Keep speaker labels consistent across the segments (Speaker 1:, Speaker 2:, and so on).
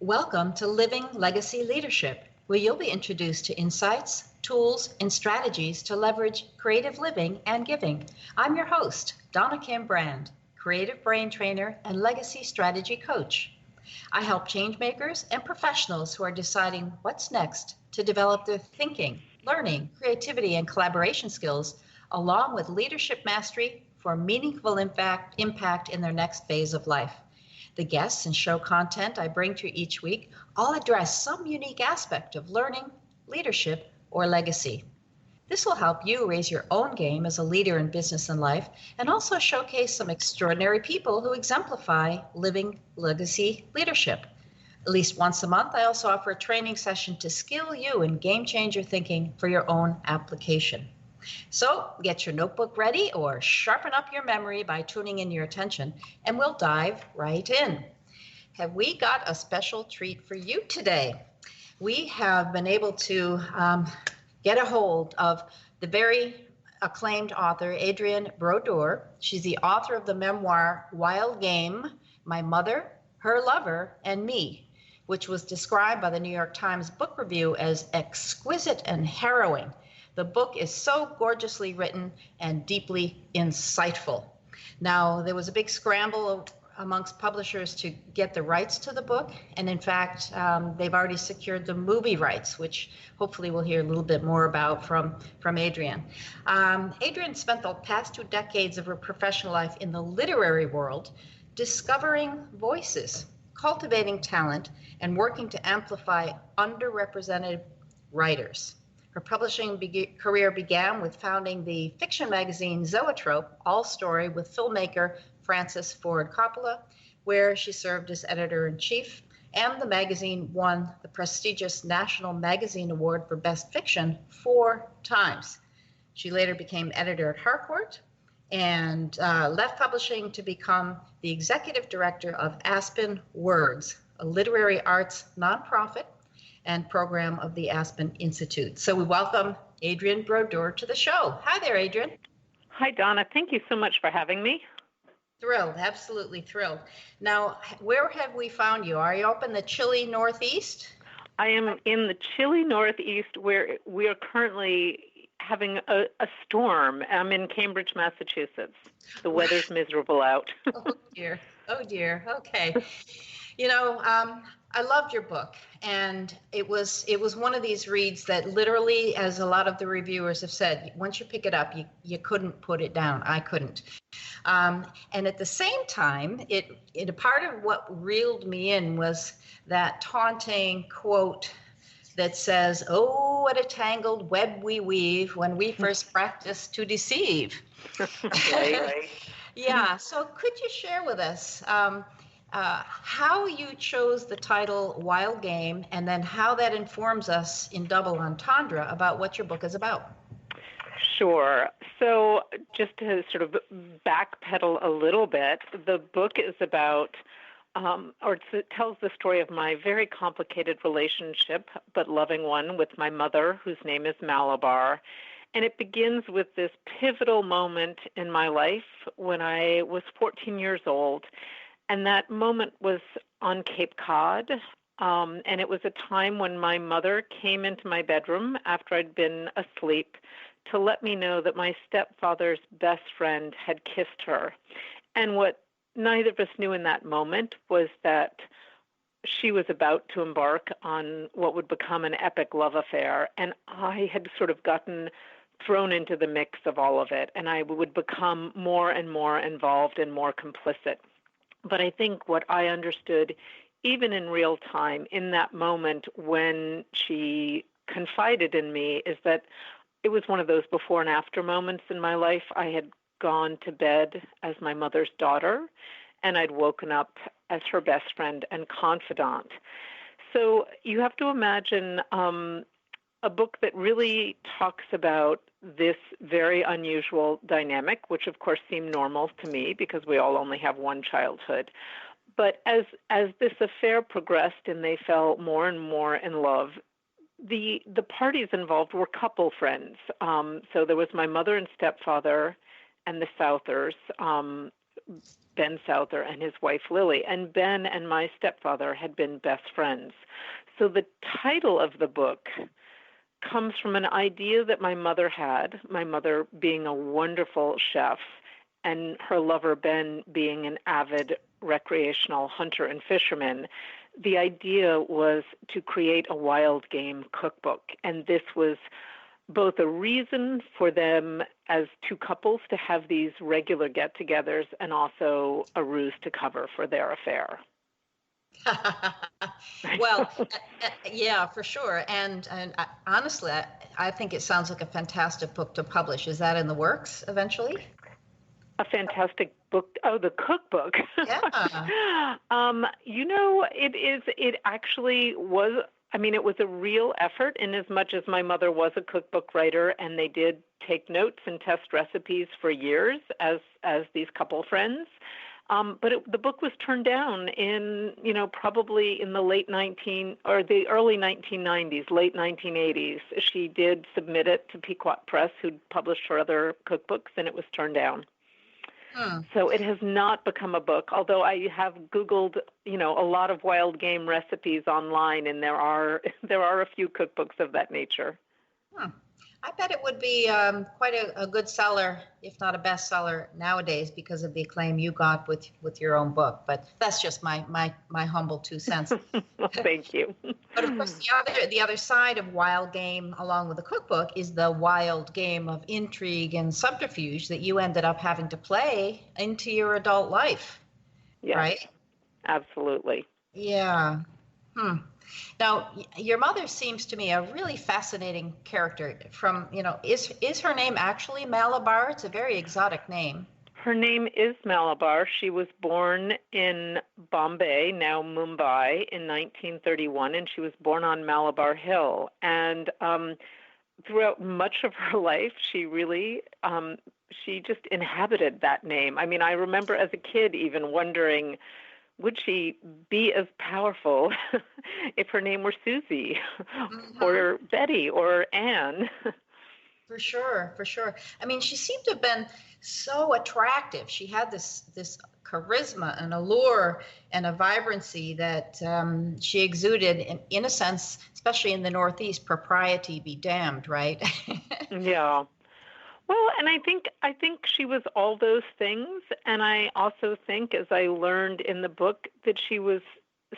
Speaker 1: Welcome to Living Legacy Leadership, where you'll be introduced to insights, tools, and strategies to leverage creative living and giving. I'm your host, Donna Kim Brand, creative brain trainer and legacy strategy coach. I help changemakers and professionals who are deciding what's next to develop their thinking, learning, creativity, and collaboration skills, along with leadership mastery for meaningful impact in their next phase of life. The guests and show content I bring to you each week all address some unique aspect of learning, leadership, or legacy. This will help you raise your own game as a leader in business and life, and also showcase some extraordinary people who exemplify living legacy leadership. At least once a month, I also offer a training session to skill you in game changer thinking for your own application. So get your notebook ready or sharpen up your memory by tuning in your attention, and we'll dive right in. Have we got a special treat for you today? We have been able to get a hold of the very acclaimed author, Adrienne Brodeur. She's the author of the memoir, Wild Game, My Mother, Her Lover, and Me, which was described by the New York Times Book Review as exquisite and harrowing. The book is so gorgeously written and deeply insightful. Now, there was a big scramble amongst publishers to get the rights to the book, and in fact, they've already secured the movie rights, which hopefully we'll hear a little bit more about from Adrienne. Adrienne spent the past 2 decades of her professional life in the literary world, discovering voices, cultivating talent, and working to amplify underrepresented writers. Her publishing career began with founding the fiction magazine Zoetrope, All Story, with filmmaker Francis Ford Coppola, where she served as editor-in-chief, and the magazine won the prestigious National Magazine Award for Best Fiction 4 times. She later became editor at Harcourt and left publishing to become the executive director of Aspen Words, a literary arts nonprofit and program of the Aspen Institute. So we welcome Adrienne Brodeur to the show. Hi there, Adrienne.
Speaker 2: Hi, Donna. Thank you so much for having me.
Speaker 1: Thrilled, absolutely thrilled. Now, where have we found you? Are you up in the chilly Northeast?
Speaker 2: I am in the chilly Northeast, where we are currently having a storm. I'm in Cambridge, Massachusetts. The weather's miserable out.
Speaker 1: Oh dear. Okay. You know, I loved your book, and it was one of these reads that literally, as a lot of the reviewers have said, once you pick it up, you couldn't put it down. I couldn't. And at the same time, it a part of what reeled me in was that taunting quote that says, "Oh, what a tangled web we weave when we first practice to deceive."
Speaker 2: Right.
Speaker 1: Yeah. So could you share with us how you chose the title Wild Game, and then how that informs us in double entendre about what your book is about?
Speaker 2: Sure. So just to sort of backpedal a little bit, the book is about, it tells the story of my very complicated relationship, but loving one, with my mother, whose name is Malabar. And it begins with this pivotal moment in my life when I was 14 years old. And that moment was on Cape Cod. And it was a time when my mother came into my bedroom after I'd been asleep to let me know that my stepfather's best friend had kissed her. And what neither of us knew in that moment was that she was about to embark on what would become an epic love affair. And I had sort of gotten thrown into the mix of all of it, and I would become more and more involved and more complicit. But I think what I understood, even in real time, in that moment when she confided in me, is that it was one of those before and after moments in my life. I had gone to bed as my mother's daughter, and I'd woken up as her best friend and confidant. So you have to imagine a book that really talks about this very unusual dynamic, which of course seemed normal to me because we all only have one childhood. But as this affair progressed and they fell more and more in love, the parties involved were couple friends. So there was my mother and stepfather and the Southers, Ben Souther and his wife Lily, and Ben and my stepfather had been best friends. So the title of the book comes from an idea that my mother had, my mother being a wonderful chef and her lover Ben being an avid recreational hunter and fisherman. The idea was to create a wild game cookbook, and this was both a reason for them as two couples to have these regular get-togethers and also a ruse to cover for their affair.
Speaker 1: Well, yeah, for sure. And honestly, I think it sounds like a fantastic book to publish. Is that in the works eventually?
Speaker 2: A fantastic book. Oh, the cookbook.
Speaker 1: Yeah.
Speaker 2: It actually was. I mean, it was a real effort in as much as my mother was a cookbook writer, and they did take notes and test recipes for years as these couple friends. But the book was turned down in, probably in the the early 1990s, late 1980s. She did submit it to Pequot Press, who'd published her other cookbooks, and it was turned down. So it has not become a book, although I have Googled, a lot of wild game recipes online, and there are a few cookbooks of that nature.
Speaker 1: I bet it would be quite a good seller, if not a bestseller nowadays, because of the acclaim you got with your own book. But that's just my humble 2 cents.
Speaker 2: Well, thank you.
Speaker 1: But of course, the other side of wild game, along with the cookbook, is the wild game of intrigue and subterfuge that you ended up having to play into your adult life.
Speaker 2: Yes,
Speaker 1: right?
Speaker 2: Absolutely.
Speaker 1: Yeah. Now, your mother seems to me a really fascinating character. Is her name actually Malabar? It's a very exotic name.
Speaker 2: Her name is Malabar. She was born in Bombay, now Mumbai, in 1931, and she was born on Malabar Hill. And throughout much of her life, she really, she just inhabited that name. I mean, I remember as a kid even wondering, would she be as powerful if her name were Susie or Betty or Anne?
Speaker 1: For sure. I mean, she seemed to have been so attractive. She had this charisma and allure and a vibrancy that she exuded, in a sense, especially in the Northeast, propriety be damned, right?
Speaker 2: Yeah. Well, and I think she was all those things. And I also think, as I learned in the book, that she was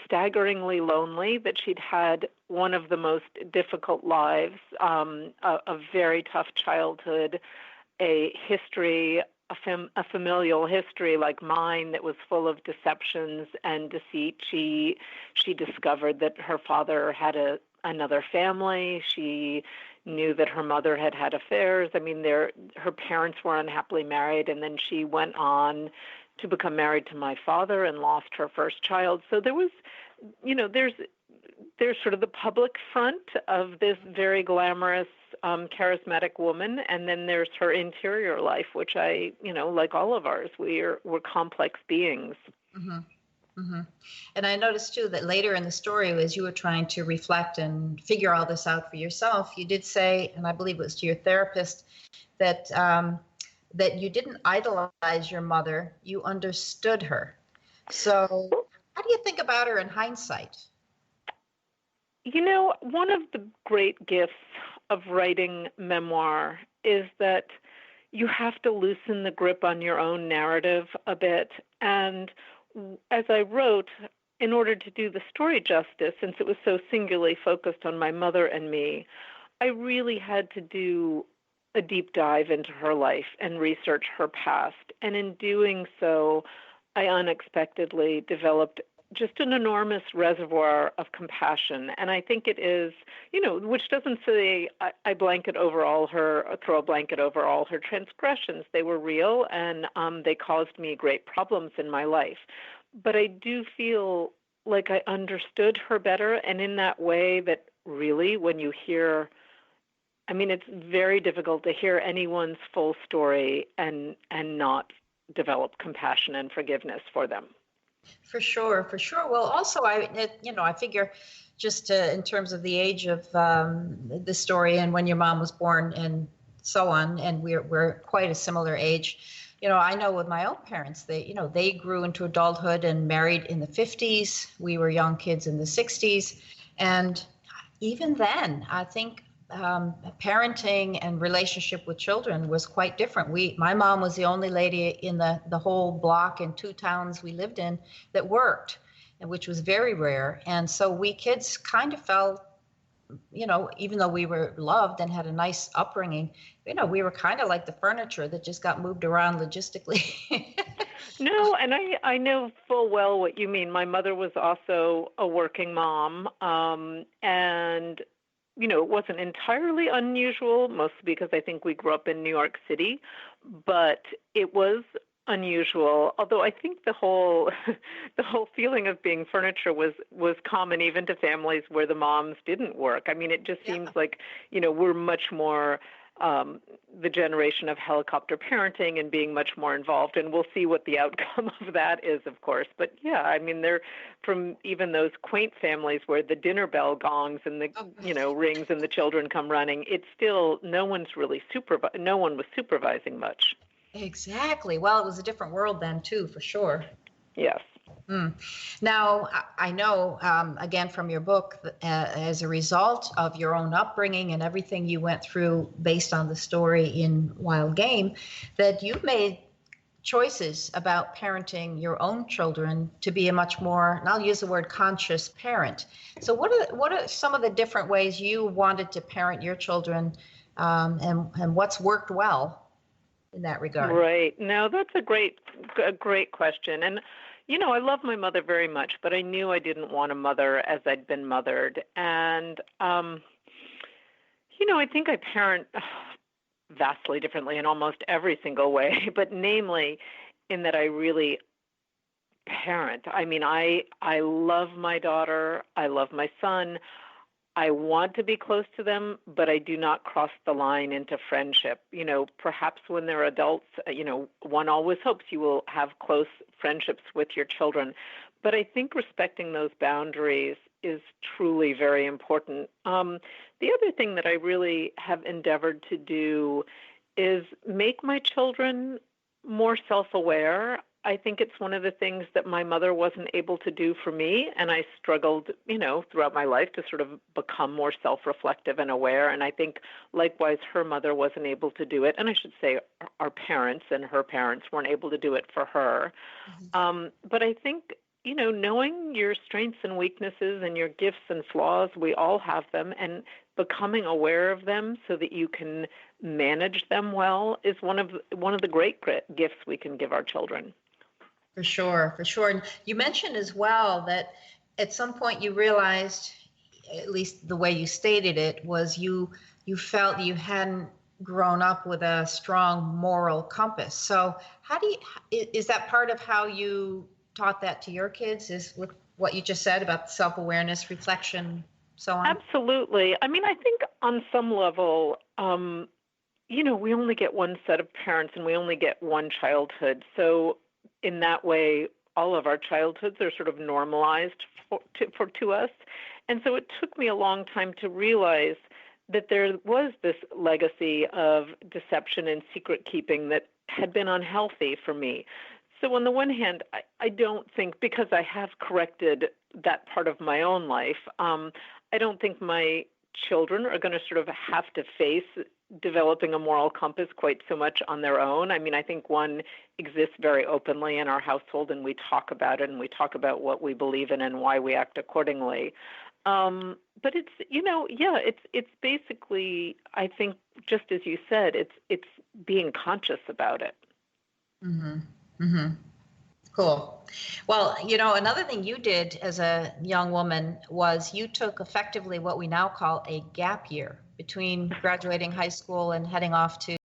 Speaker 2: staggeringly lonely, that she'd had one of the most difficult lives, a very tough childhood, a history, a familial history like mine that was full of deceptions and deceit. She discovered that her father had another family. She knew that her mother had had affairs. I mean, her parents were unhappily married, and then she went on to become married to my father and lost her first child. So there was, there's sort of the public front of this very glamorous, charismatic woman, and then there's her interior life, which like all of ours, we're complex beings.
Speaker 1: Mm-hmm. Mm-hmm. And I noticed too that later in the story, as you were trying to reflect and figure all this out for yourself, you did say, and I believe it was to your therapist, that that you didn't idolize your mother, you understood her. So how do you think about her in hindsight?
Speaker 2: One of the great gifts of writing memoir is that you have to loosen the grip on your own narrative a bit. And as I wrote, in order to do the story justice, since it was so singularly focused on my mother and me, I really had to do a deep dive into her life and research her past. And in doing so, I unexpectedly developed just an enormous reservoir of compassion. And I think it is, which doesn't say I blanket over all her, throw a blanket over all her transgressions. They were real, and they caused me great problems in my life. But I do feel like I understood her better, and in that way that really, when you hear, I mean, it's very difficult to hear anyone's full story and not develop compassion and forgiveness for them.
Speaker 1: For sure. Well, also, I figure just in terms of the age of the story and when your mom was born and so on, and we're quite a similar age. I know with my own parents, they grew into adulthood and married in the 50s. We were young kids in the 60s. And even then, I think parenting and relationship with children was quite different. My mom was the only lady in the whole block and 2 towns we lived in that worked, and which was very rare. And so we kids kind of felt, even though we were loved and had a nice upbringing, we were kind of like the furniture that just got moved around logistically.
Speaker 2: No, and I know full well what you mean. My mother was also a working mom, and it wasn't entirely unusual, mostly because I think we grew up in New York City, but it was unusual. Although I think the whole the whole feeling of being furniture was common even to families where the moms didn't work. I mean, it just seems like we're much more the generation of helicopter parenting and being much more involved, and we'll see what the outcome of that is, of course. But yeah, I mean, they're from even those quaint families where the dinner bell gongs and the rings and the children come running. It's still no one was supervising much.
Speaker 1: Exactly. Well, it was a different world then too, for sure.
Speaker 2: Yes.
Speaker 1: Now, I know, again, from your book, as a result of your own upbringing and everything you went through based on the story in Wild Game, that you've made choices about parenting your own children to be a much more, and I'll use the word conscious parent. So what are some of the different ways you wanted to parent your children, and what's worked well in that regard?
Speaker 2: Right. No, that's a great question. And I love my mother very much, but I knew I didn't want to mother as I'd been mothered. And, I think I parent vastly differently in almost every single way, but namely in that I really parent. I mean, I love my daughter. I love my son. I want to be close to them, but I do not cross the line into friendship. Perhaps when they're adults, one always hopes you will have close friendships with your children. But I think respecting those boundaries is truly very important. The other thing that I really have endeavored to do is make my children more self-aware. I think it's one of the things that my mother wasn't able to do for me, and I struggled, throughout my life to sort of become more self-reflective and aware, and I think likewise her mother wasn't able to do it, and I should say our parents and her parents weren't able to do it for her. But I think, knowing your strengths and weaknesses and your gifts and flaws, we all have them, and becoming aware of them so that you can manage them well is one of the great gifts we can give our children.
Speaker 1: For sure, for sure. And you mentioned as well that at some point you realized, at least the way you stated it, was you felt you hadn't grown up with a strong moral compass. So is that part of how you taught that to your kids, is with what you just said about self-awareness, reflection, so on?
Speaker 2: Absolutely. I mean, I think on some level, we only get one set of parents and we only get one childhood. So in that way, all of our childhoods are sort of normalized to us. And so it took me a long time to realize that there was this legacy of deception and secret keeping that had been unhealthy for me. So on the one hand, I don't think, because I have corrected that part of my own life, I don't think my children are going to sort of have to face developing a moral compass quite so much on their own. I mean, I think one exists very openly in our household, and we talk about it, and we talk about what we believe in and why we act accordingly. But it's, it's basically, I think, just as you said, it's being conscious about it.
Speaker 1: Mm-hmm. Mm-hmm. Cool. Well, another thing you did as a young woman was you took effectively what we now call a gap year between graduating high school and heading off to